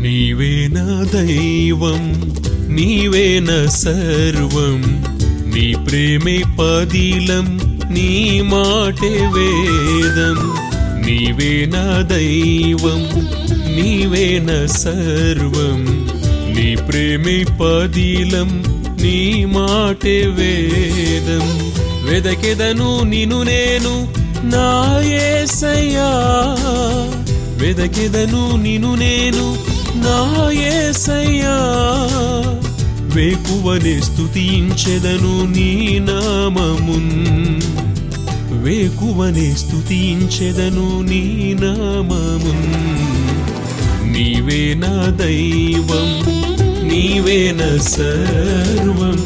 నీవే నా దైవం, నీవే నా సర్వం, నీ ప్రేమే పదిలం, నీ మాటే వేదం. నీవే నా దైవం, నీవే నా సర్వం, నీ ప్రేమే పదిలం, నీ మాటే వేదం. వెదకెదను నిన్ను నేను నా యేసయ్యా, వెదకెదను నిన్ను నేను నా యేసయ్యా. వేకువనే స్తుతించెదను నీ నామమున్, వేకువనే స్తుతించెదను నీ నామమున్. నీవే నా దైవం, నీవే నా సర్వం.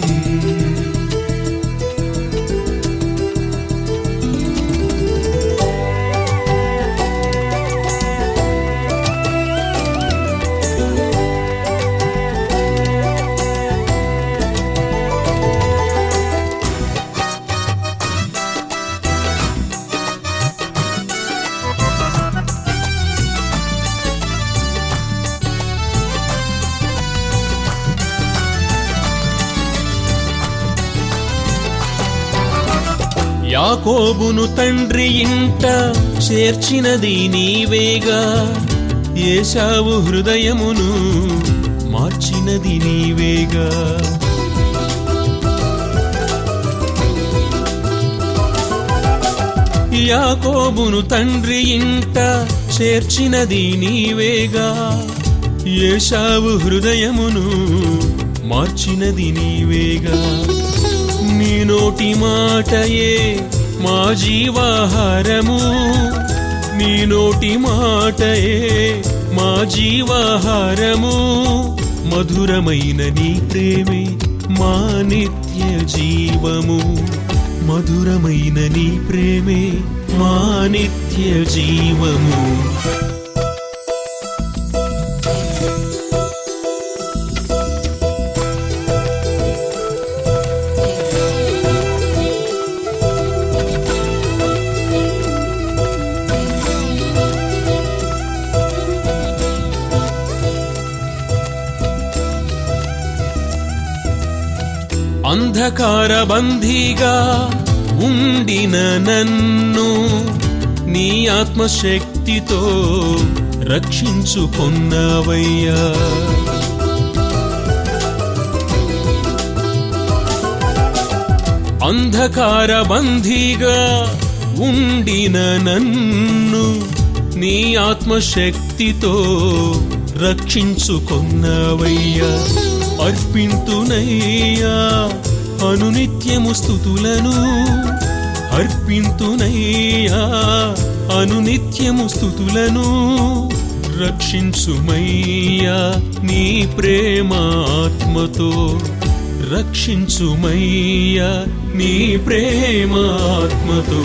యాకోబును తండ్రి ఇంట చేర్చినది నీవేగా, ఏశావు హృదయమును మార్చినది నీవేగా. యాకోబును తండ్రి ఇంట చేర్చినది నీవేగా, ఏశావు హృదయమును మార్చినది నీవేగా. నీ నోటి మాటయే మా జీవాహారము, నీ నోటి మాటయే మా జీవాహారము. మధురమైన నీ ప్రేమే మా నిత్య జీవము, మధురమైన నీ ప్రేమే మా నిత్య జీవము. అంధకార బందీగా ఉండిన నన్ను నీ ఆత్మశక్తితో రక్షించుకొన్నావయ్యా. అంధకార బందీగా ఉండిన నన్ను నీ ఆత్మశక్తితో రక్షించుకొన్నావయ్యా. అర్పింతునయ్యా అనునిత్యము స్తుతులను, అర్పింతునయ్యా అనునిత్యము స్తుతులను. రక్షించుమయ్యా నీ ప్రేమాత్మతో, రక్షించుమయ్యా నీ ప్రేమాత్మతో.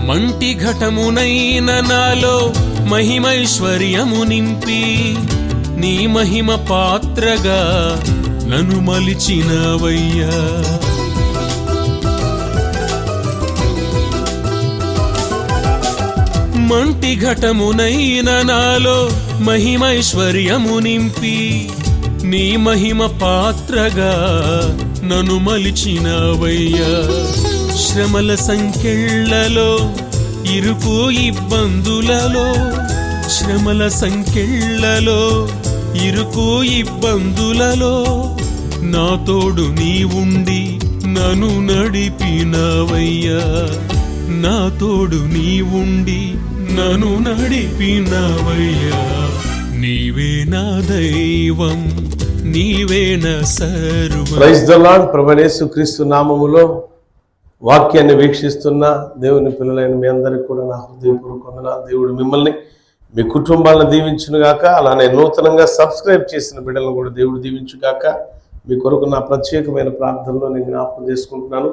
మంటి ఘటమునైన నాలో మహిమైశ్వర్యము నింపి, నీ మహిమ పాత్రగా నన్ను మలిచినవయ్యా. మంటి ఘటమునైన నాలో మహిమైశ్వర్యము నింపి, నీ మహిమ పాత్రగా నన్ను మలిచినవయ్యా. శ్రమల సంకెళ్లలో ఇరుకు ఇబ్బందులలో, శ్రమల సంకెళ్లలో ఇరుకు ఇబ్బందులలో నా తోడు నీ ఉండి నన్ను నడిపినవయ్యా. నా తోడు నీ ఉండి నన్ను నడిపినవయ్యా. నీవే నా దైవం, నీవే నా సర్వం. Praise the lord. ప్రభువైన యేసుక్రీస్తు నామములో వాక్యాన్ని వీక్షిస్తున్న దేవుని పిల్లలైన మీ అందరికీ కూడా నా హృదయపూర్వక వందనాలు. దేవుడు మిమ్మల్ని మీ కుటుంబాలను దీవించునుగాక. అలానే నూతనంగా సబ్స్క్రైబ్ చేసిన బిడ్డలను కూడా దేవుడు దీవించుగాక. మీ కొరకు నా ప్రత్యేకమైన ప్రార్థనలో నేను జ్ఞాపకం చేసుకుంటున్నాను.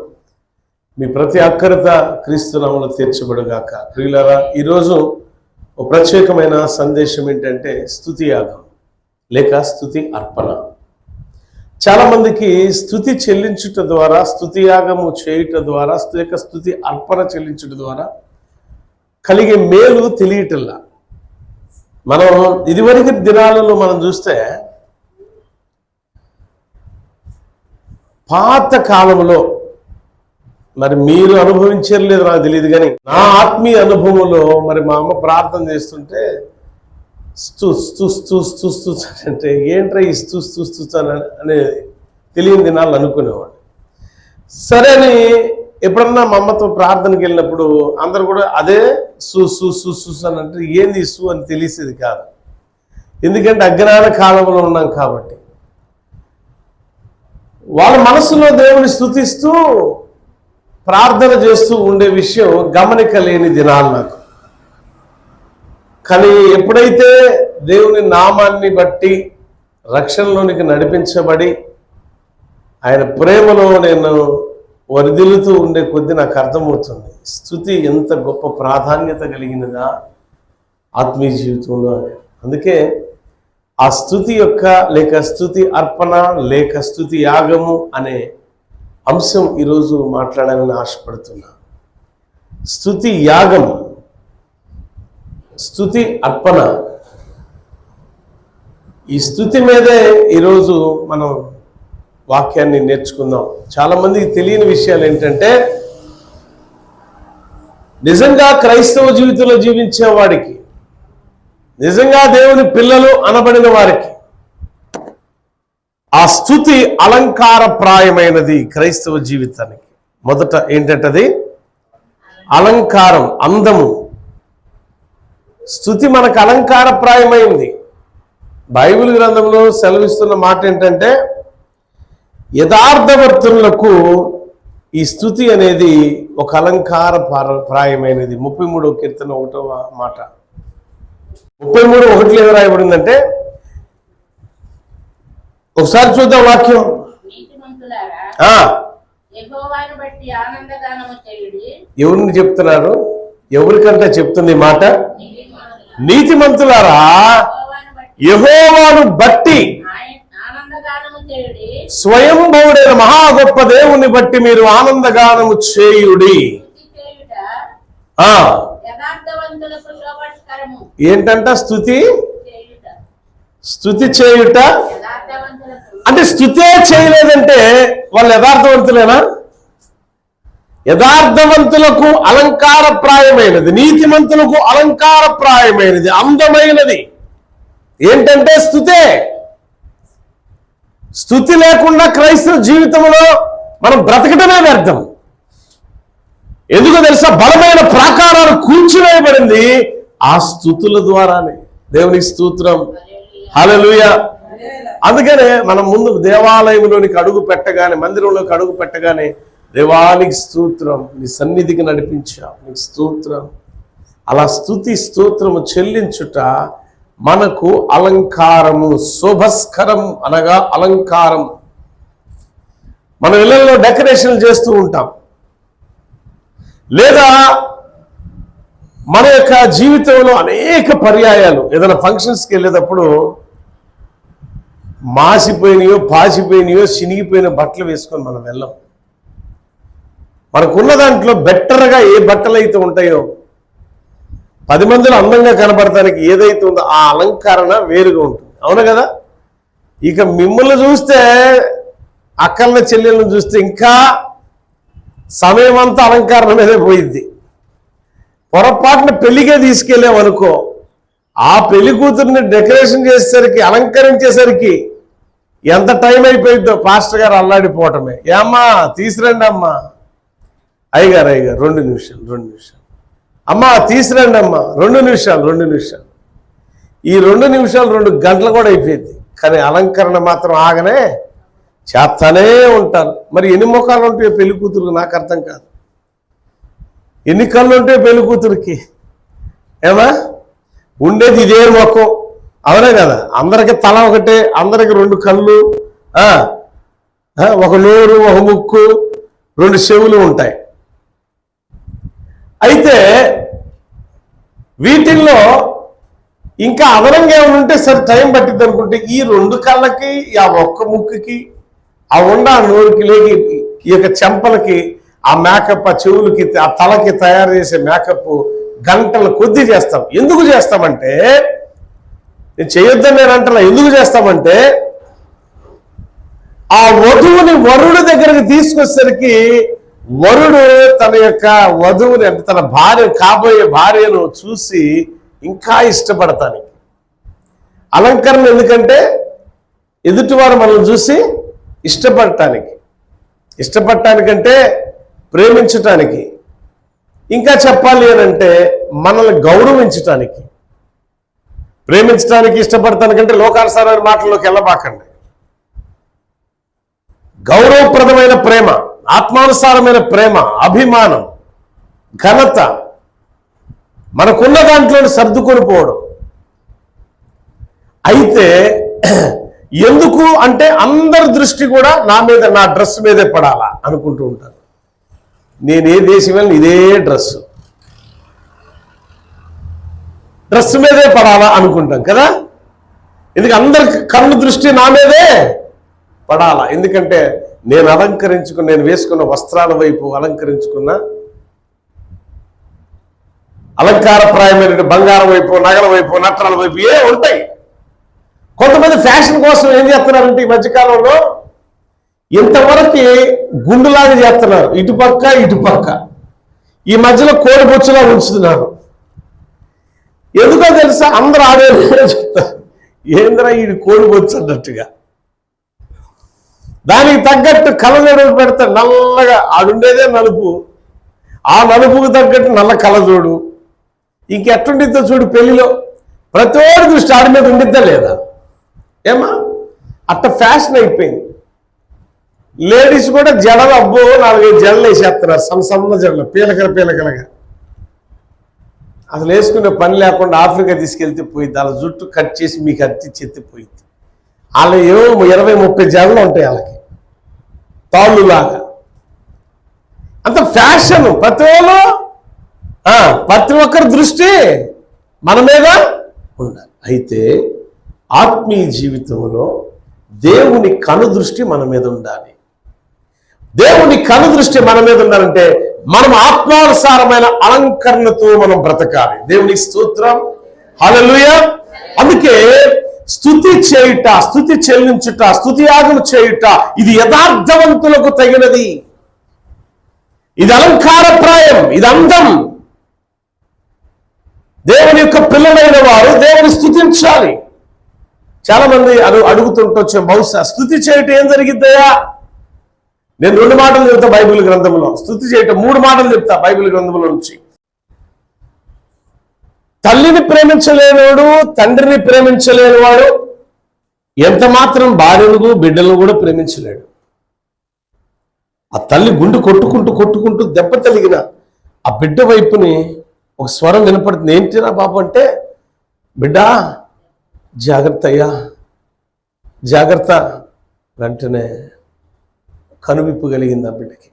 మీ ప్రతి అక్కరత క్రీస్తునామములో తీర్చబడుగాక. ప్రియులారా, ఈరోజు ఒక ప్రత్యేకమైన సందేశం ఏంటంటే స్తుతి యాగం లేక స్తుతి అర్పణ. చాలామందికి స్తుతి చెల్లించుట ద్వారా, స్తుతి యాగము చేయుట ద్వారా, స్తుతి అర్పణ చెల్లించుట ద్వారా కలిగే మేలు తెలియటల్లా. మనం ఇదివరకు దినాలలో మనం చూస్తే పాత కాలంలో, మరి మీరు అనుభవించారు లేదు నాకు తెలియదు, కానీ నా ఆత్మీయ అనుభవంలో మరి మా అమ్మ ప్రార్థన చేస్తుంటే స్తు అంటే ఏంట్రా ఈ స్తు అనే తెలియని దినాలు అనుకునేవాడు. సరే అని ఎప్పుడన్నా మా అమ్మతో ప్రార్థనకి వెళ్ళినప్పుడు అందరు కూడా అదే సు అని అంటే ఏంది సు అని తెలిసేది కాదు. ఎందుకంటే అజ్ఞాన కాలంలో ఉన్నాం కాబట్టి. వాళ్ళ మనసులో దేవుని స్తుతిస్తూ ప్రార్థన చేస్తూ ఉండే విషయం గమనిక లేని దినాలు నాకు. కానీ ఎప్పుడైతే దేవుని నామాన్ని బట్టి రక్షణలోనికి నడిపించబడి ఆయన ప్రేమలో నేను వరిదిల్లుతూ ఉండే కొద్దీ నాకు అర్థమవుతుంది స్తుతి ఎంత గొప్ప ప్రాధాన్యత కలిగినదా ఆత్మీయ జీవితంలో అని. అందుకే ఆ స్తుతి యొక్క లేక స్తుతి అర్పణ లేక స్తుతి యాగము అనే అంశం ఈరోజు మాట్లాడాలని ఆశపడుతున్నా. స్తుతి యాగం, స్తుతి అర్పణ, ఈ స్తుతి మీదే ఈరోజు మనం వాక్యాన్ని నేర్చుకుందాం. చాలామందికి తెలియని విషయాలు ఏంటంటే, నిజంగా క్రైస్తవ జీవితంలో జీవించే వాడికి, నిజంగా దేవుని పిల్లలు అనబడిన వారికి ఆ స్తుతి అలంకారప్రాయమైనది క్రైస్తవ జీవితానికి. మొదట ఏంటంటే అది అలంకారం, అందము. స్తుతి మనకు అలంకారప్రాయమైంది. బైబిల్ గ్రంథంలో సెలవిస్తున్న మాట ఏంటంటే, యథార్థవర్తులకు ఈ స్తుతి అనేది ఒక అలంకార ప్రాయమైనది. 33వ కీర్తన 1వ మాట. 33:1 ఏదో రాయబడిందంటే, ఒకసారి చూద్దాం వాక్యం. ఎవరిని చెప్తున్నారు? ఎవరికంటే చెప్తుంది ఈ మాట? నీతిమంతులారా యెహోవాను బట్టి, స్వయంభవుడైన మహా గొప్ప దేవుని బట్టి మీరు ఆనందగానము చేయుడి. ఏంటంట స్తుతి? స్తుతి చేయుట అంటే స్తుతే చేయలేదంటే వాళ్ళు యథార్థవంతులేనా? యథార్థవంతులకు అలంకారప్రాయమైనది, నీతిమంతులకు అలంకారప్రాయమైనది, అందమైనది ఏంటంటే స్తుతే. స్తుతి లేకుండా క్రైస్తవ జీవితంలో మనం బ్రతకటమే వ్యర్థం. ఎందుకో తెలుసా? బలమైన ప్రాకారాలు కూల్చివేయబడింది ఆ స్తుతుల ద్వారానే. దేవునికి స్తోత్రం, హల్లెలూయా. అందుకనే మనం ముందు దేవాలయంలోనికి అడుగు పెట్టగానే, మందిరంలోకి అడుగు పెట్టగానే, దేవానికి స్తోత్రం, నీ సన్నిధికి నడిపించావు, నీకు స్తోత్రం. అలా స్తుతి స్తోత్రము చెల్లించుట మనకు అలంకారము, శోభస్కరం అనగా అలంకారం. మన ఇళ్లలో డెకరేషన్లు చేస్తూ ఉంటాం, లేదా మన యొక్క జీవితంలో అనేక పర్యాయాలు ఏదైనా ఫంక్షన్స్కి వెళ్ళేటప్పుడు మాసిపోయినాయో, పాసిపోయినాయో, చినిగిపోయిన బట్టలు వేసుకొని మనం వెళ్ళాం. మనకున్న దాంట్లో బెటర్గా ఏ బట్టలు అయితే ఉంటాయో, 10 మందిలో అందంగా కనబడటానికి ఏదైతే ఉందో ఆ అలంకరణ వేరుగా ఉంటుంది. అవును కదా? ఇక మిమ్మల్ని చూస్తే, అక్కల్ని చెల్లెళ్ళని చూస్తే ఇంకా సమయం అంతా అలంకరణ మీదే పోయింది. పొరపాటున పెళ్లికే తీసుకెళ్ళామనుకో, ఆ పెళ్లి కూతుర్ని డెకరేషన్ చేసేసరికి, అలంకరించేసరికి ఎంత టైం అయిపోయిందో పాస్టర్ గారు అల్లాడిపోవటమే. ఏమ్మా తీసురండి అమ్మా, అయ్యగారు 2 నిమిషాలు, అమ్మా తీసురండి అమ్మా 2 నిమిషాలు. ఈ 2 నిమిషాలు 2 గంటలు కూడా అయిపోయింది. కానీ అలంకరణ మాత్రం ఆగనే చేస్తానే ఉంటారు. మరి ఎన్ని ముఖాలు ఉంటాయో పెళ్లి కూతురుకి నాకు అర్థం కాదు. ఎన్ని కళ్ళు ఉంటాయో పెళ్లి కూతురికి? ఏమా ఉండేది ఇదే ముఖం, అవునే కదా? అందరికి తల ఒకటే, అందరికి 2 కళ్ళు, ఒక నోరు, ఒక ముక్కు, 2 చెవులు ఉంటాయి. అయితే వీటిల్లో ఇంకా అదనంగా ఏమైనా ఉంటే సరే టైం పట్టిద్ది అనుకుంటే, ఈ 2 కళ్ళకి, ఆ ఒక్క ముక్కుకి, ఆ నోరుకి లేకి, ఈ యొక్క చెంపలకి ఆ మేకప్, ఆ చెవులకి, ఆ తలకి తయారు చేసే మేకప్ గంటల కొద్దీ చేస్తాం. ఎందుకు చేస్తామంటే, నేను చేయొద్దని నేను అంటున్నా, ఎందుకు చేస్తామంటే ఆ వధువుని వరుడు దగ్గరికి తీసుకొచ్చేసరికి వరుడు తన యొక్క వధువుని, అంటే తన భార్య, కాబోయే భార్యను చూసి ఇంకా ఇష్టపడతానికి. అలంకరణ ఎందుకంటే ఎదుటివారు మనల్ని చూసి ఇష్టపడటానికంటే ప్రేమించటానికి, ఇంకా చెప్పాలి అంటే మనల్ని గౌరవించటానికి. ప్రేమించడానికి, ఇష్టపడటానికంటే లోకానుసారమైన మాటల్లోకి వెళ్ళబాకండి. గౌరవప్రదమైన ప్రేమ, ఆత్మానుసారమైన ప్రేమ, అభిమానం, ఘనత, మనకున్న దాంట్లో సర్దుకొని పోవడం. అయితే ఎందుకు అంటే అందరి దృష్టి కూడా నా మీద, నా డ్రెస్ మీదే పడాలా అనుకుంటూ ఉంటాను. నేను ఏ దేశం వెళ్ళిన ఇదే డ్రెస్ మీదే పడాలా అనుకుంటాం కదా. ఎందుకు అందరి కన్ను దృష్టి నా మీదే పడాలా? ఎందుకంటే నేను నేను వేసుకున్న వస్త్రాల వైపు, అలంకారప్రాయమైన బంగారం వైపు, నగల వైపు, నట్రాల వైపు ఉంటాయి. కొంతమంది ఫ్యాషన్ కోసం ఏం చేస్తున్నారంటే ఈ మధ్యకాలంలో ఇంతవరకు గుండులాగా చేస్తున్నారు, ఇటుపక్క, ఈ మధ్యలో కోడిబొచ్చులా ఉంచుతున్నారు. ఎందుకో తెలుసా? అందరూ ఆడే చెప్తారు, ఏంద్రా ఈ కోడిబొచ్చు అన్నట్టుగా. దానికి తగ్గట్టు కళ్ళజోడు పెడతాడు, నల్లగా. ఆడుండేదే నలుపు, ఆ నలుపుకు తగ్గట్టు నల్ల కళ్ళజోడు. ఇంకెట్టుండిద్దో చూడు పెళ్లిలో, ప్రతోడి దృష్టి ఆడి మీద ఉండిద్దా లేదా? ఏమా అట్ట ఫ్యాషన్ అయిపోయింది. లేడీస్ కూడా జడలు, అబ్బో 4-5 జడలు వేసేస్తున్నారు, సన్న జడలు, పీలకలుగా. అసలు వేసుకునే పని లేకుండా ఆఫ్రికా తీసుకెళ్తే పోయింది. వాళ్ళ జుట్టు కట్ చేసి మీకు అత్తిచ్చి ఎత్తిపోయింది. వాళ్ళ 20-30 జడలు ఉంటాయి వాళ్ళకి, తాళ్ళులాగా. అంత ఫ్యాషన్. ప్రతి ఒక్కరి దృష్టి మన మీద ఉండాలి. అయితే ఆత్మీయ జీవితంలో దేవుని కనుదృష్టి మన మీద ఉండాలి. దేవుని కనుదృష్టి మన మీద ఉండాలంటే మనం ఆత్మానుసారమైన అలంకరణతో మనం బ్రతకాలి. దేవునికి స్తోత్రం, హల్లెలూయా. అందుకే స్తుతి చేయుట, స్తుతి చెల్లించుట, స్తుతి యాగం చేయుట, ఇది యథార్థవంతులకు తగినది. ఇది అలంకారప్రాయం, ఇది అందం. దేవుని యొక్క పిల్లలైన వారు దేవుని స్తుతించాలి. చాలా మంది అడుగుతుంటొచ్చే, బహుశా స్తుతి చేయటం ఏం జరిగిద్దయా? నేను 2 మాటలు చెప్తా బైబిల్ గ్రంథంలో. స్తుతి చేయటం 3 మాటలు చెప్తా బైబిల్ గ్రంథంలో నుంచి. తల్లిని ప్రేమించలేనివాడు, తండ్రిని ప్రేమించలేనివాడు ఎంత మాత్రం భార్యను, బిడ్డలను కూడా ప్రేమించలేడు. ఆ తల్లి గుండు కొట్టుకుంటూ దెబ్బ తలిగిన ఆ బిడ్డ వైపుని ఒక స్వరం వినపడుతుంది. ఏంటిరా బాబు అంటే, బిడ్డా జాగ్రత్త అయ్యా, జాగ్రత్త. వెంటనే కనువిప్పు కలిగింది ఆ బిడ్డకి.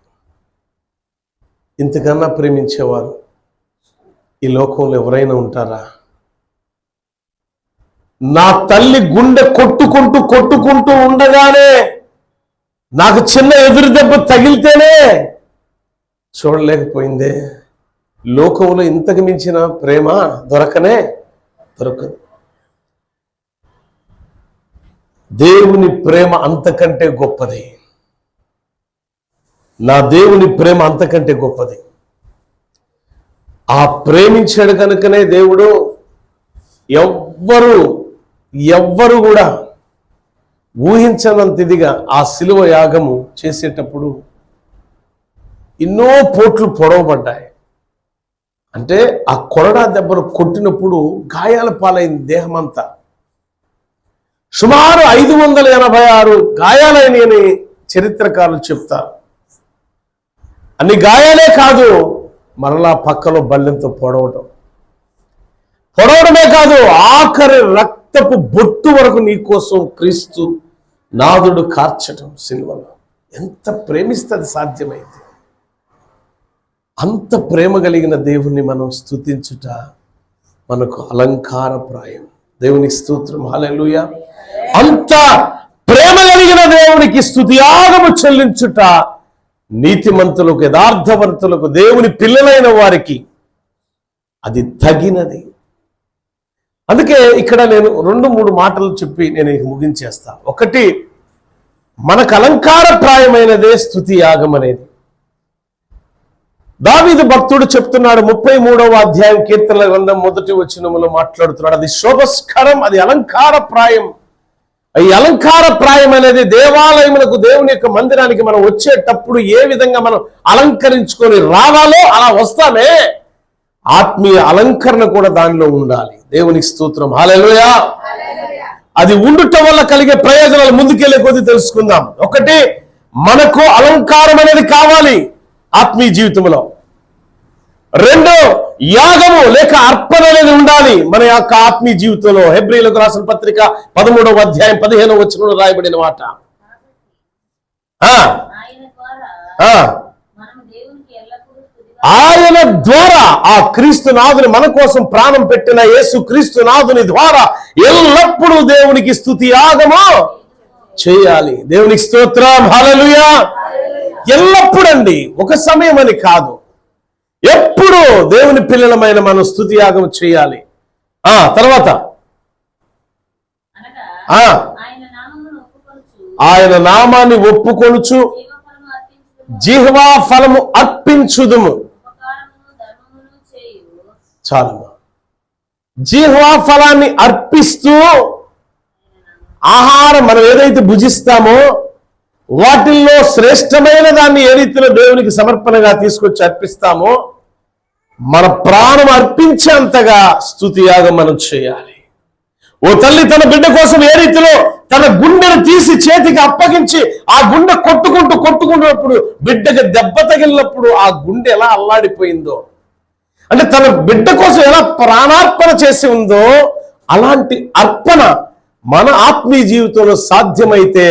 ఇంతకన్నా ప్రేమించేవారు ఈ లోకంలో ఎవరైనా ఉంటారా? నా తల్లి గుండె కొట్టుకుంటూ ఉండగానే నాకు చిన్న ఎదురు దెబ్బ తగిలితేనే చూడలేకపోయిందే. లోకంలో ఇంతకు మించిన ప్రేమ దొరకదు. దేవుని ప్రేమ అంతకంటే గొప్పది. నా దేవుని ప్రేమ అంతకంటే గొప్పది. ఆ ప్రేమించాడు కనుకనే దేవుడు ఎవ్వరు కూడా ఊహించనంత ఇదిగా ఆ శిలువ యాగము చేసేటప్పుడు ఎన్నో పోట్లు పొడవబడ్డాయి. అంటే ఆ కొరడా దెబ్బను కొట్టినప్పుడు గాయాల పాలైంది దేహమంతా. సుమారు 586 గాయాలైనని చరిత్రకారులు చెప్తారు. అన్ని గాయాలే కాదు, మరలా పక్కలో బల్లెంతో పొడవటం. పొడవడమే కాదు, ఆఖరి రక్తపు బొట్టు వరకు నీ కోసం క్రీస్తు నాదుడు కార్చటం సిలువలో. ఎంత ప్రేమిస్తుంది సాధ్యమైంది. అంత ప్రేమ కలిగిన దేవుణ్ణి మనం స్తుతించుట మనకు అలంకారప్రాయం. దేవునికి స్తోత్రం, హల్లెలూయా. అంత ప్రేమ కలిగిన దేవునికి స్తుతియాగము చెల్లించుట నీతిమంతులకు, యథార్థవంతులకు, దేవుని పిల్లలైన వారికి అది తగినది. అందుకే ఇక్కడ నేను 2-3 మాటలు చెప్పి నేను ముగించేస్తా. ఒకటి, మనకు అలంకారప్రాయమైనదే స్తుతి యాగం అనేది. దావీదు భక్తుడు చెప్తున్నాడు 33వ అధ్యాయం కీర్తనల గ్రంథం 1వ వచనములో మాట్లాడుతున్నాడు. అది శోభస్కరం, అది అలంకారప్రాయం. ఈ అలంకారప్రాయం అనేది దేవాలయములకు, దేవుని యొక్క మందిరానికి మనం వచ్చేటప్పుడు ఏ విధంగా మనం అలంకరించుకొని రావాలో అలా వస్తామే, ఆత్మీయ అలంకరణ కూడా దానిలో ఉండాలి. దేవునికి స్తోత్రం, హల్లెలూయా. అది ఉండుట వల్ల కలిగే ప్రయోజనాలు ముందుకెళ్ళే కొద్దీ తెలుసుకుందాం. ఒకటి, మనకు అలంకారం అనేది కావాలి ఆత్మీయ జీవితంలో. 2, యాగము లేక అర్పణ అనేది ఉండాలి మన యొక్క ఆత్మీయ జీవితంలో. హెబ్రీయులకు రాసిన పత్రిక 13వ అధ్యాయం 15వ వచనంలో రాయబడిన మాట. ఆయన ద్వారా, ఆ క్రీస్తునాథుని మన కోసం ప్రాణం పెట్టిన యేసు క్రీస్తునాథుని ద్వారా ఎల్లప్పుడూ దేవునికి స్తుతి యాగము చేయాలి. దేవునికి స్తోత్రం, హల్లెలూయా. ఎల్లప్పుడండి, ఒక సమయం అని కాదు, ఎప్పుడు దేవుని పిల్లలమైన మనం స్తుతి యాగం చేయాలి. తర్వాత ఆయన నామాన్ని ఒప్పుకొనుచు జిహ్వా ఫలము అర్పించుదుము. చాలు, జిహ్వా ఫలాన్ని అర్పిస్తూ ఆహారం మనం ఏదైతే భుజిస్తామో వాటిల్లో శ్రేష్టమైన దాన్ని ఏ రీతిలో దేవునికి సమర్పణగా తీసుకొచ్చి అర్పిస్తామో మన ప్రాణం అర్పించేంతగా స్తుతి యాగం మనం చేయాలి. ఓ తల్లి తన బిడ్డ కోసం ఏ రీతిలో తన గుండెను తీసి చేతికి అప్పగించి ఆ గుండె కొట్టుకుంటున్నప్పుడు బిడ్డకి దెబ్బ తగిలినప్పుడు ఆ గుండె ఎలా అల్లాడిపోయిందో, అంటే తన బిడ్డ కోసం ఎలా ప్రాణార్పణ చేసి ఉందో, అలాంటి అర్పణ మన ఆత్మీయ జీవితంలో సాధ్యమైతే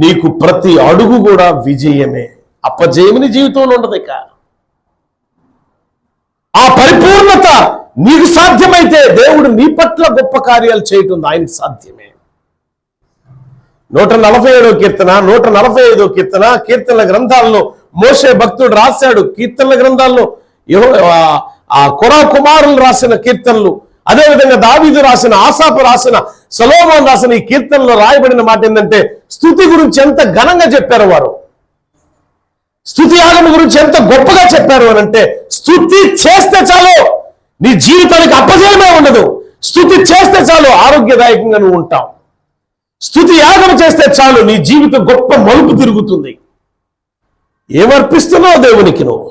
నీకు ప్రతి అడుగు కూడా విజయమే. అపజయముని జీవితంలో ఉండదు. ఇక ఆ పరిపూర్ణత నీకు సాధ్యమైతే దేవుడు నీ పట్ల గొప్ప కార్యాలు చేయటం ఆయనకు సాధ్యమే. 147వ కీర్తన, 145వ కీర్తన, కీర్తనల గ్రంథాల్లో మోషే భక్తుడు రాశాడు. కీర్తనల గ్రంథాల్లో ఆ కొరా కుమారులు రాసిన కీర్తనలు, అదేవిధంగా దావీదు రాసిన, ఆసాపు రాసిన, సొలొమోను రాసిన ఈ కీర్తనలో రాయబడిన మాట ఏంటంటే, స్తుతి గురించి ఎంత ఘనంగా చెప్పారు వారు, స్తుతి యాగం గురించి ఎంత గొప్పగా చెప్పారు అని అంటే, స్తుతి చేస్తే చాలు నీ జీవితానికి అపజయమే ఉండదు. స్తుతి చేస్తే చాలు ఆరోగ్యదాయకంగా నువ్వు ఉంటావు. స్తుతి యాగం చేస్తే చాలు నీ జీవితం గొప్ప మలుపు తిరుగుతుంది. ఏమర్పిస్తున్నావు దేవునికి? నువ్వు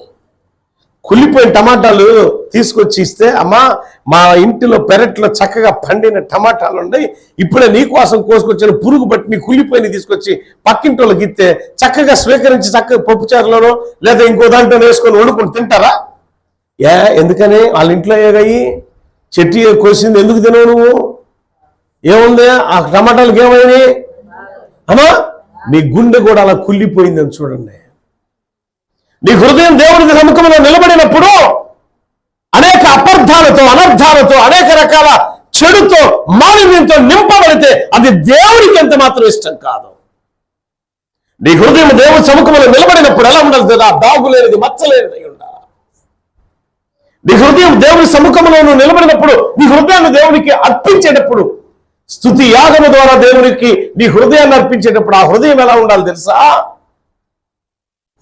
కుళ్ళిపోయిన టమాటాలు తీసుకొచ్చి ఇస్తే, అమ్మా మా ఇంటిలో పెరట్లో చక్కగా పండిన టమాటాలు ఉన్నాయి, ఇప్పుడే నీకోసం కోసుకొచ్చిన పురుగు బట్టి నీ కుళ్ళిపోయిన తీసుకొచ్చి పక్కింటోళ్ళకి ఇస్తే చక్కగా స్వీకరించి చక్కగా పప్పుచారులోనో లేదా ఇంకో దాంట్లో వేసుకొని వండుకొని తింటారా? ఎందుకని? వాళ్ళ ఇంట్లో ఏగయి చెట్టు కోసింది ఎందుకు తినవు నువ్వు? ఏముంది ఆ టమాటాలకు? ఏమైంది అమ్మా? నీ గుండె కూడా అలా కుళ్ళిపోయిందని చూడండి. నీ హృదయం దేవుని సముఖంలో నిలబడినప్పుడు అనేక అపార్థాలతో, అనర్థాలతో, అనేక రకాల చెడుతో, మాలిన్యంతో నింపబడితే అది దేవునికి ఎంత మాత్రం ఇష్టం కాదు. నీ హృదయం దేవుని సముఖంలో నిలబడినప్పుడు ఎలా ఉండాలి కదా? దాగులేనిది, మచ్చలేనిది ఉండాలి. నీ హృదయం దేవుని సముఖంలో నువ్వు నిలబడినప్పుడు, నీ హృదయాన్ని దేవునికి అర్పించేటప్పుడు, స్తుతి యాగము ద్వారా దేవునికి నీ హృదయాన్ని అర్పించేటప్పుడు ఆ హృదయం ఎలా ఉండాలి తెలుసా?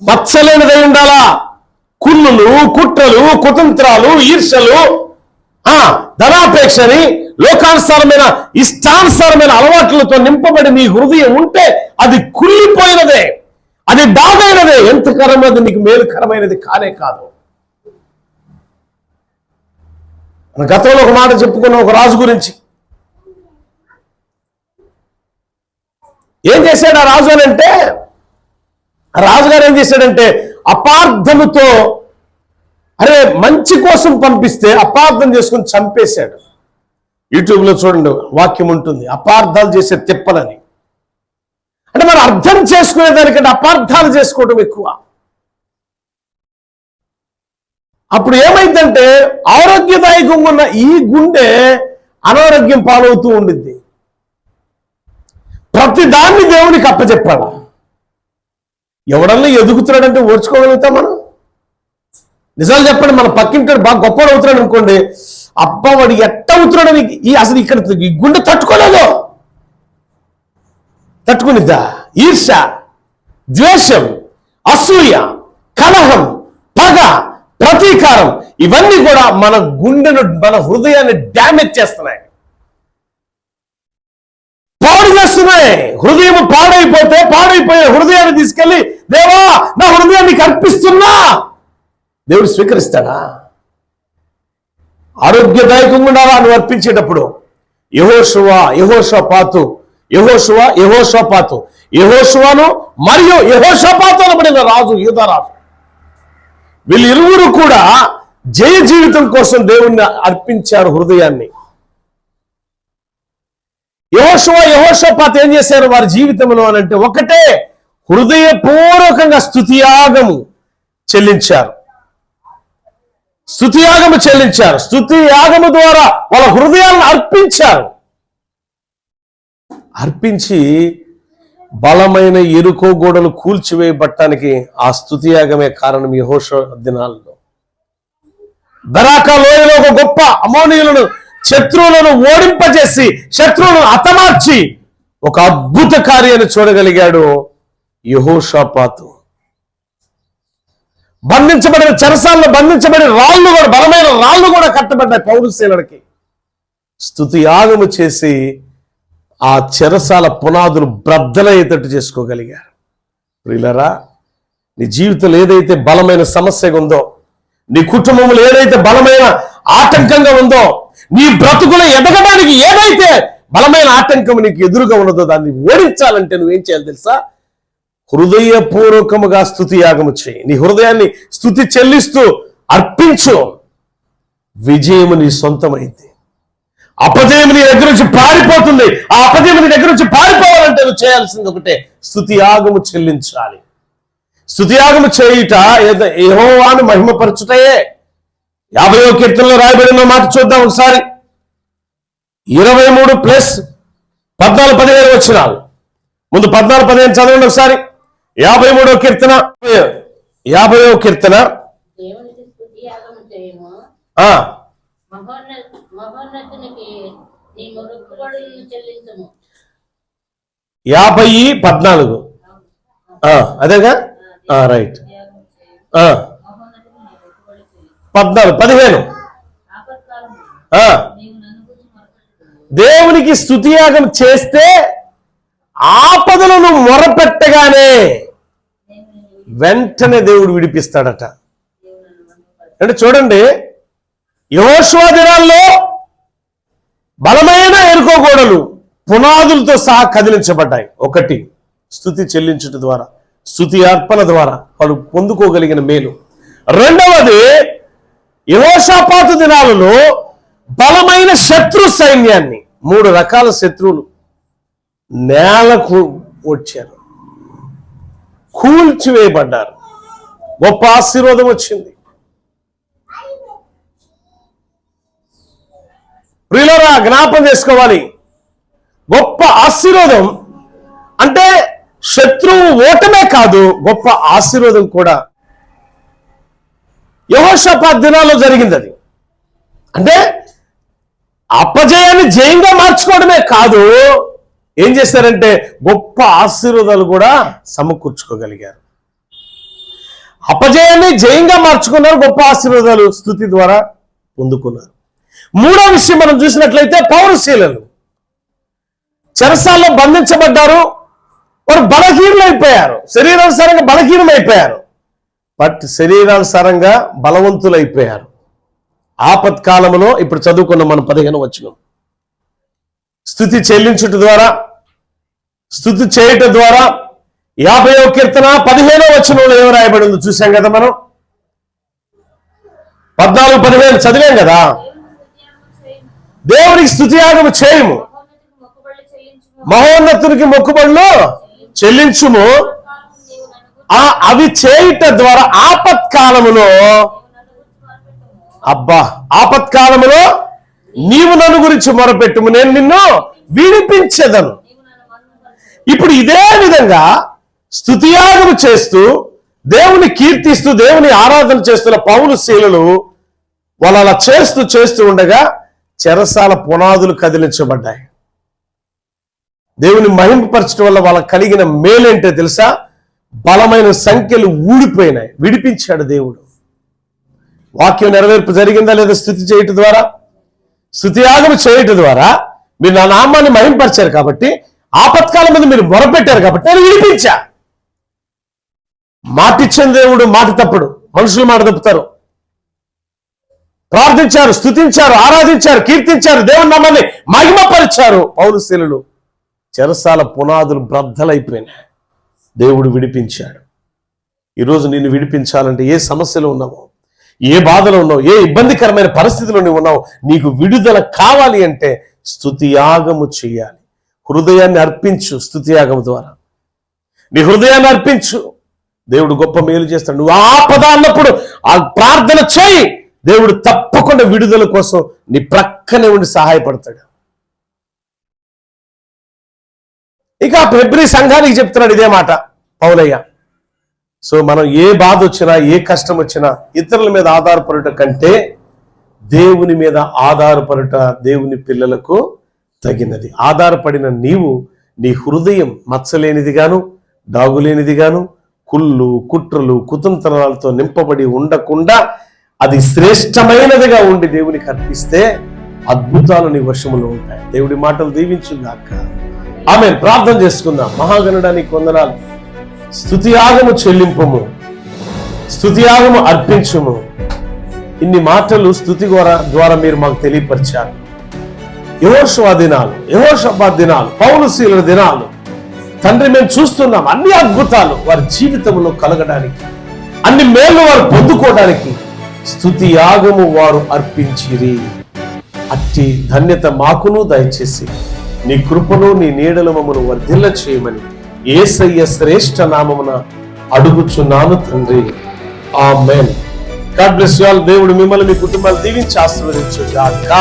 మచ్చలేనిదై ఉండాలా. కుళ్ళులు, కుట్రలు, కుతంత్రాలు, ఈర్షలు, ధనాపేక్షని, లోకానుసారమైన ఇష్టానుసారమైన అలవాట్లతో నింపబడి నీ హృదయం ఉంటే అది కుళ్ళిపోయినదే, అది డాగైనదే. ఎంతకరం అది నీకు మేలుకరమైనది కానే కాదు. మన గతంలో ఒక మాట చెప్పుకున్న ఒక రాజు గురించి. ఏం చేశాడు ఆ రాజు అని అంటే, రాజుగారు ఏం చేశాడంటే అపార్థముతో, అరే మంచి కోసం పంపిస్తే అపార్థం చేసుకుని చంపేశాడు. యూట్యూబ్లో చూడండి, వాక్యం ఉంటుంది, అపార్థాలు చేసే తిప్పలని. అంటే మనం అర్థం చేసుకునేదానికంటే అపార్థాలు చేసుకోవడం ఎక్కువ. అప్పుడు ఏమైందంటే ఆరోగ్యదాయకంగా ఉన్న ఈ గుండె అనారోగ్యం పాలవుతూ ఉండింది. ప్రతి దాన్ని దేవునికి అప్పచెప్పాడు. ఎవడన్నా ఎదుగుతున్నాడంటే ఓర్చుకోగలుగుతాం మనం? నిజాలు చెప్పండి, మన పక్కింటాడు బాగా గొప్పవాడు అవుతున్నాడు అనుకోండి, అబ్బా వాడు ఎట్ట అవుతున్నాడని అసలు ఇక్కడ ఈ గుండె తట్టుకోలేదు. తట్టుకునిద్దా? ఈర్ష, ద్వేషం, అసూయ, కలహం, పగ, ప్రతీకారం ఇవన్నీ కూడా మన గుండెను, మన హృదయాన్ని డ్యామేజ్ చేస్తున్నాయి, పాడు చేస్తున్నాయి. హృదయం పాడైపోయే హృదయాన్ని తీసుకెళ్లి దేవా నా హృదయాన్ని అర్పిస్తున్నా, దేవుడు స్వీకరిస్తాడా? ఆరోగ్యదాయకంగా ఉండాలా నువ్వు అర్పించేటప్పుడు. యెహోషువను మరియు యెహోషాపాతు అనబడిన రాజు, యూదారాజు, వీళ్ళిరువురు కూడా జయ జీవితం కోసం దేవుణ్ణి అర్పించారు హృదయాన్ని. యెహోషాపాతు ఏం చేశారు వారి జీవితంలో అనంటే, ఒకటే హృదయపూర్వకంగా స్తుతియాగము చెల్లించారు. స్తుతియాగము ద్వారా వాళ్ళ హృదయాలను అర్పించి బలమైన ఎరుకో గోడలు కూల్చివేయబట్టానికి ఆ స్తుతియాగమే కారణం. యెహోషువ దినాల్లో బరాకా లోయలో ఒక గొప్ప అమోనీయులను, శత్రువులను ఓడింపజేసి, శత్రువులను హతమార్చి ఒక అద్భుత కార్యాన్ని చూడగలిగాడు యెహోషాపాతు. బంధించబడిన చెరసాల్లో బంధించబడిన రాళ్ళు కూడా, బలమైన రాళ్ళు కూడా కట్టబడ్డాయి పౌరసేనుడికి. స్తుతియాగము చేసి ఆ చెరసాల పునాదులు బ్రద్దలయ్యేటట్టు చేసుకోగలిగారు. ప్రియులారా, నీ జీవితంలో ఏదైతే బలమైన సమస్య ఉందో, నీ కుటుంబంలో ఏదైతే బలమైన ఆటంకంగా ఉందో, నీ బ్రతుకులో ఎదగడానికి ఏదైతే బలమైన ఆటంకం నీకు ఎదురుగా ఉన్నదో, దాన్ని ఓడించాలంటే నువ్వేం చేయాలి తెలుసా? హృదయపూర్వకముగా స్తుతియాగము చేయి. నీ హృదయాన్ని స్తుతి చెల్లిస్తూ అర్పించు. విజయము నీ సొంతమైంది. అపజయం నీ దగ్గర నుంచి పారిపోతుంది. ఆ అపజయం నీ దగ్గర నుంచి పారిపోవాలంటే నువ్వు చేయాల్సింది ఒకటే, స్తుతియాగము చెల్లించాలి. స్తుతియాగము చేయుట యెహోవాను మహిమపరచుటయే. 50వ కీర్తనలో రాయబడిన మాట చూద్దాం ఒకసారి. 23+14-15 వచనాలు. ముందు 14-15 చదవండి ఒకసారి. 53వ కీర్తన, 50వ కీర్తన. మహోన్నతునికి నీ మొక్కుబడులను చెల్లించుము. 50:14 అదేగా? రైట్. 14-15 దేవునికి స్తుతియాగం చేస్తే ఆపదలను మొరపెట్టగానే వెంటనే దేవుడు విడిపిస్తాడట. అంటే చూడండి, యెహోషువ దినాల్లో బలమైన ఎరుకో గోడలు పునాదులతో సహా కదిలించబడ్డాయి. ఒకటి, స్తుతి చెల్లించుట ద్వారా, స్తుతి అర్పణ ద్వారా వాడు పొందుకోగలిగిన మేలు. రెండవది, యెహోషాపాతు దినాలలో బలమైన శత్రు సైన్యాన్ని, 3 రకాల శత్రువులు నేలకు వచ్చారు, కూల్చివేయబడ్డారు. గొప్ప ఆశీర్వాదం వచ్చింది. ప్రియులారా, జ్ఞాపకం చేసుకోవాలి, గొప్ప ఆశీర్వాదం అంటే శత్రువు ఓటమే కాదు, గొప్ప ఆశీర్వాదం కూడా యెహోషాపాతు దినాల్లో జరిగింది. అది అంటే అపజయాన్ని జయంగా మార్చుకోవడమే కాదు, ఏం చేశారంటే గొప్ప ఆశీర్వాదాలు కూడా సమకూర్చుకోగలిగారు. అపజయాన్ని జయంగా మార్చుకున్నారు, గొప్ప ఆశీర్వాదాలు స్తుతి ద్వారా పొందుకున్నారు. మూడో విషయం మనం చూసినట్లయితే, పౌరశీలలు చెరసాల్లో బంధించబడ్డారు. వారు బలహీనులైపోయారు, శరీరానుసారంగా బలహీనమైపోయారు. బట్ శరీరానుసారంగా బలవంతులైపోయారు. ఆపత్కాలంలో ఇప్పుడు చదువుకున్న మనం 15వ వచనం, స్తుతి చెల్లించుట ద్వారా, స్తుతి చేయట ద్వారా. 50వ కీర్తన 15వ వచనంలో ఏం రాయబడి ఉందో చూసాం కదా మనం. 14-15 చదివాం కదా. దేవునికి స్తుతియాగము చేయము, మహోన్నతునికి మొక్కుబడులు చెల్లించుము. అవి చేయుట ద్వారా ఆపత్కాలములో ఆపత్కాలములో నీవు నన్ను గురించి మొరపెట్టుము, నేను నిన్ను విడిపించెదను. ఇప్పుడు ఇదే విధంగా స్తుతియాగము చేస్తూ దేవుని కీర్తిస్తూ దేవుని ఆరాధన చేస్తున్న పౌలు శీలలు వాళ్ళు అలా చేస్తూ ఉండగా చెరసాల పునాదులు కదిలించబడ్డాయి. దేవుని మహింపరచడం వల్ల వాళ్ళకి కలిగిన మేలేంటో తెలుసా? బలమైన సంఖ్యలు ఊడిపోయినాయి. విడిపించాడు దేవుడు. వాక్యం నెరవేర్పు జరిగిందా లేదా? స్తుతి చేయటం ద్వారా, స్తుతియాగం చేయటం ద్వారా మీరు నా నామాన్ని మహింపరిచారు కాబట్టి, ఆపత్కాలం మీద మీరు మొరపెట్టారు కాబట్టి నేను విడిపించా. మాటిచ్చిన దేవుడు మాట తప్పడు, మనుషులు మాట తప్పుతారు. ప్రార్థించారు, స్తుతించారు, ఆరాధించారు, కీర్తించారు, దేవుని నామాన్ని మహిమపరిచారు. పౌలు శీలలు చెరసాల పునాదులు బ్రద్దలైపోయినాయి. దేవుడు విడిపించాడు. ఈరోజు నిన్ను విడిపించాలంటే ఏ సమస్యలో ఉన్నావో, ఏ బాధలో ఉన్నావు, ఏ ఇబ్బందికరమైన పరిస్థితిలో నువ్వు ఉన్నావు, నీకు విడుదల కావాలి అంటే స్తుతియాగము చేయాలి. హృదయాన్ని అర్పించు. స్తుతియాగము ద్వారా నీ హృదయాన్ని అర్పించు. దేవుడు గొప్ప మేలు చేస్తాడు. నువ్వు ఆపద అన్నప్పుడు ఆ ప్రార్థన చేయి. దేవుడు తప్పకుండా విడుదల కోసం నీ ప్రక్కనే ఉండి సహాయపడతాడు. ఇక హెబ్రీ సంఘానికి చెప్తున్నాడు ఇదే మాట పౌలయ్య. సో మనం ఏ బాధ వచ్చినా, ఏ కష్టం వచ్చినా ఇతరుల మీద ఆధారపడుట కంటే దేవుని మీద ఆధారపడుట దేవుని పిల్లలకు తగినది. ఆధారపడిన నీవు నీ హృదయం మచ్చలేనిదిగాను, డాగులేనిదిగాను, కుళ్ళు, కుట్రలు, కుతంత్రాలతో నింపబడి ఉండకుండా అది శ్రేష్టమైనదిగా ఉండి దేవునికి అర్పిస్తే అద్భుతాలు నీ వశములో ఉంటాయి. దేవుడి మాటలు దీవించుగాక. ఆమేన్. ప్రార్థన చేసుకుందాం. మహాగణుడానికి వందనాలు. స్తుతియాగము చెల్లింపము, స్తుతియాగము అర్పించుము. ఇన్ని మాటలు స్తుతి ద్వారా మీరు మాకు తెలియపరిచారు. యెహోషువ దినాలు, యెహోషాపాతు దినాలు, పౌలు శీలల దినాలు తండ్రి మేము చూస్తున్నాం. అన్ని అద్భుతాలు వారి జీవితంలో కలగడానికి, అన్ని మేలు వారు పొందుకోవడానికి స్తుతియాగము వారు అర్పించిరి. అట్టి ధన్యత మాకును దయచేసి నీ కృపను నీ నీడలు మమ్మను వర్ధిల్ల చేయమని యేసయ్య శ్రేష్ఠ నామమున అడుగుచున్నాను తండ్రి. Amen. God bless you all. దేవుడు మిమ్మల్ని మీ కుటుంబాలు దీవించి ఆశీర్వదించుగాక.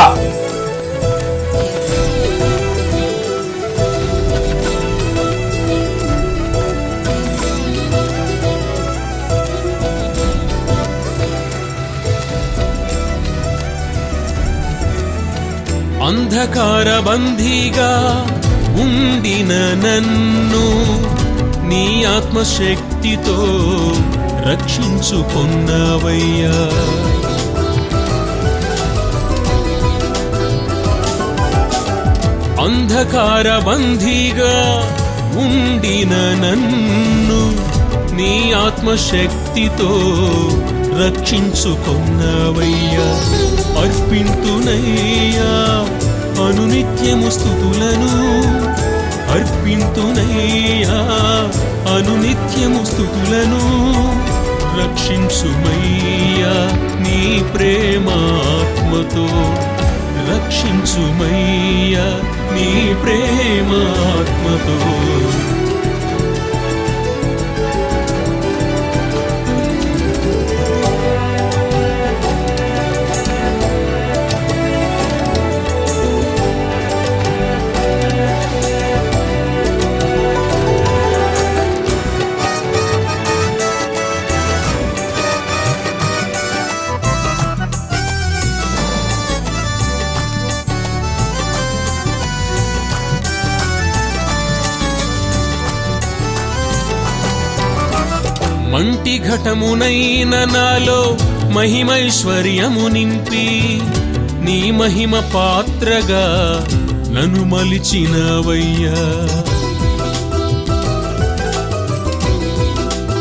అంధకార బందీగా ఉండిన నన్ను నీ ఆత్మశక్తితో రక్షించుకొన్నావయ్యా. అంధకార బందీగా ఉండిన నన్ను నీ ఆత్మశక్తితో రక్షించుకొన్నావయ్యా. అర్పింతునయ్యా అనునిత్యము స్తుతులను, అర్పింతునయ్యా అనునిత్యము స్తుతులను. రక్షించుమయ్యా నీ ప్రేమాత్మతో, రక్షించుమయ్యా నీ ప్రేమాత్మతో. మంటి ఘటమునైన నాలో మహిమైశ్వర్యము నింపి, నీ మహిమ పాత్రగా నన్ను మలిచినవయ్యా.